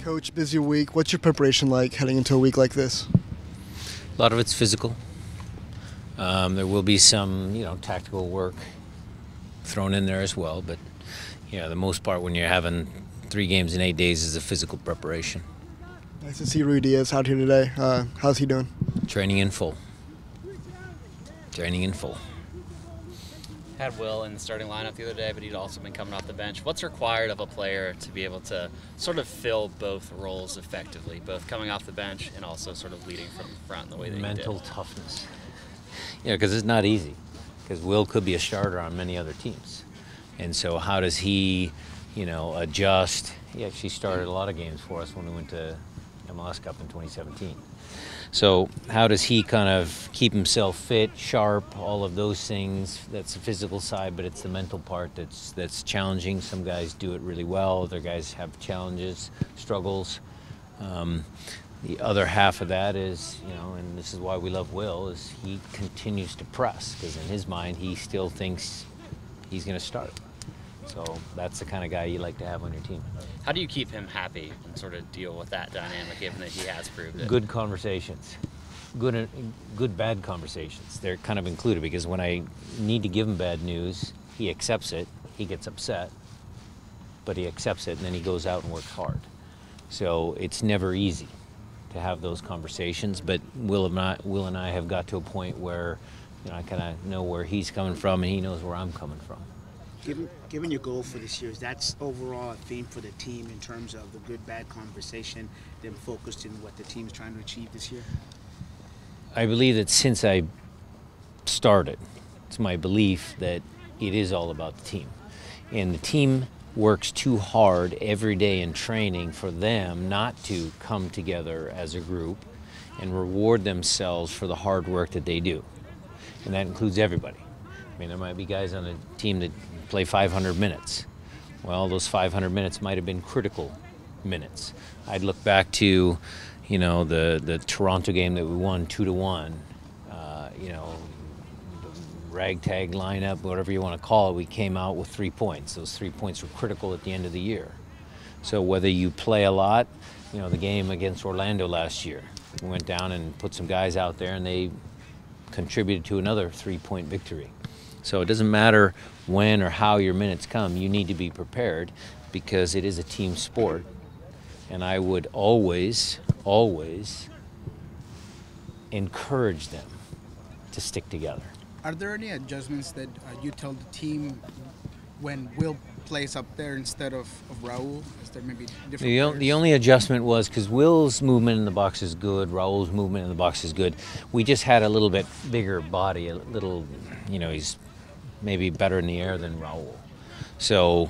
Coach, busy week. What's your preparation like heading into a week like this? A lot of it's physical. There will be some, tactical work thrown in there as well. But, the most part when you're having 3 games in 8 days is a physical preparation. Nice to see Ruidíaz out here today. How's he doing? Training in full. Training in full. Had Will in the starting lineup the other day, but he'd also been coming off the bench. What's required of a player to be able to sort of fill both roles effectively, both coming off the bench and also sort of leading from front in the way that Mental he did? toughness. Because it's not easy. Because Will could be a starter on many other teams. And so how does he, adjust? He actually started a lot of games for us when we went to MLS Cup in 2017. So how does he kind of keep himself fit, sharp, all of those things? That's the physical side, but it's the mental part that's challenging. Some guys do it really well. Other guys have challenges, struggles. The other half of that is, and this is why we love Will, is he continues to press, because in his mind he still thinks he's going to start. So that's the kind of guy you like to have on your team. How do you keep him happy and sort of deal with that dynamic, given that he has proved it? Good conversations. Good bad conversations. They're kind of included, because when I need to give him bad news, he accepts it. He gets upset, but he accepts it, and then he goes out and works hard. So it's never easy to have those conversations, but Will and I have got to a point where I kind of know where he's coming from, and he knows where I'm coming from. Given your goal for this year, is that overall a theme for the team in terms of the good-bad conversation, them focused in what the team's trying to achieve this year? I believe that since I started, it's my belief that it is all about the team. And the team works too hard every day in training for them not to come together as a group and reward themselves for the hard work that they do. And that includes everybody. I mean, there might be guys on a team that play 500 minutes. Well, those 500 minutes might have been critical minutes. I'd look back to, the Toronto game that we won 2-1. The ragtag lineup, whatever you want to call it, we came out with 3 points. Those 3 points were critical at the end of the year. So whether you play a lot, the game against Orlando last year, we went down and put some guys out there, and they contributed to another 3-point victory. So it doesn't matter when or how your minutes come, you need to be prepared, because it is a team sport. And I would always, always encourage them to stick together. Are there any adjustments that you tell the team when Will plays up there instead of Raúl? Is there maybe different The only adjustment was because Will's movement in the box is good, Raúl's movement in the box is good. We just had a little bit bigger body, a little, he's maybe better in the air than Raúl. So,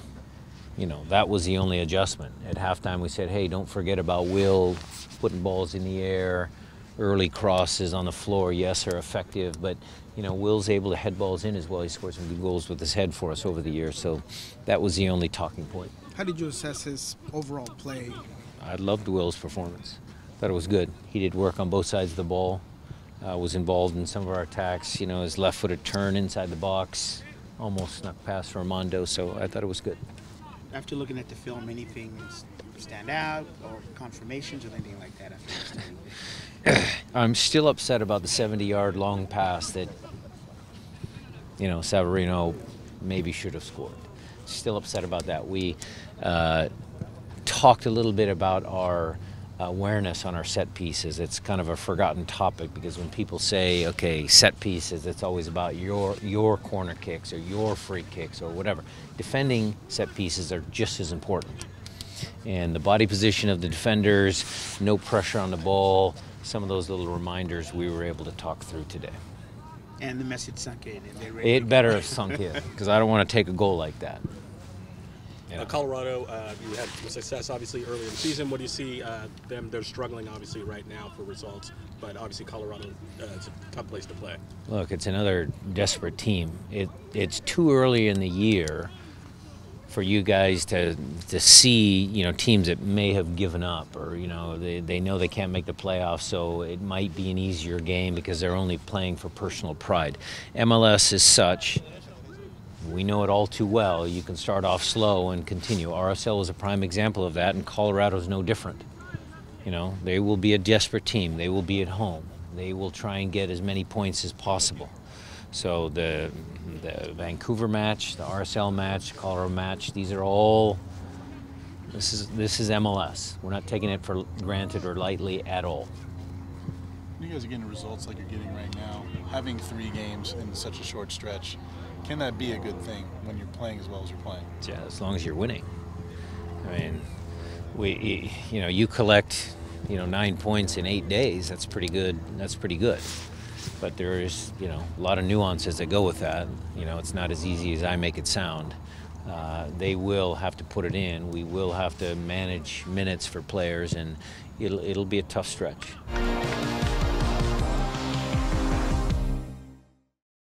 that was the only adjustment. At halftime we said, hey, don't forget about Will putting balls in the air, early crosses on the floor, yes, are effective, but Will's able to head balls in as well. He scored some good goals with his head for us over the years, so that was the only talking point. How did you assess his overall play? I loved Will's performance. Thought it was good. He did work on both sides of the ball. Was involved in some of our attacks. His left-footed turn inside the box, almost snuck past Armando, so I thought it was good. After looking at the film, anything stand out or confirmations or anything like that? I'm still upset about the 70-yard long pass that, Savarino maybe should have scored. Still upset about that. We talked a little bit about our awareness on our set pieces. It's kind of a forgotten topic, because when people say, okay, set pieces, it's always about your corner kicks or your free kicks or whatever. Defending set pieces are just as important. And the body position of the defenders, no pressure on the ball, some of those little reminders we were able to talk through today. And the message sunk in. It better have sunk in, because I don't want to take a goal like that. Colorado, you had some success obviously earlier in the season. What do you see them? They're struggling obviously right now for results, but obviously Colorado is a tough place to play. Look, it's another desperate team. It's too early in the year for you guys to see teams that may have given up, or they know they can't make the playoffs, so it might be an easier game because they're only playing for personal pride. MLS is such We know it all too well. You can start off slow and continue. RSL is a prime example of that, and Colorado's no different. You know, they will be a desperate team. They will be at home. They will try and get as many points as possible. So the Vancouver match, the RSL match, Colorado match, these are all, this is MLS. We're not taking it for granted or lightly at all. You guys are getting results like you're getting right now. Having 3 games in such a short stretch, can that be a good thing when you're playing as well as you're playing? Yeah, as long as you're winning. I mean, you collect, 9 points in 8 days. That's pretty good. That's pretty good. But there is, a lot of nuances that go with that. It's not as easy as I make it sound. They will have to put it in. We will have to manage minutes for players, and it'll be a tough stretch.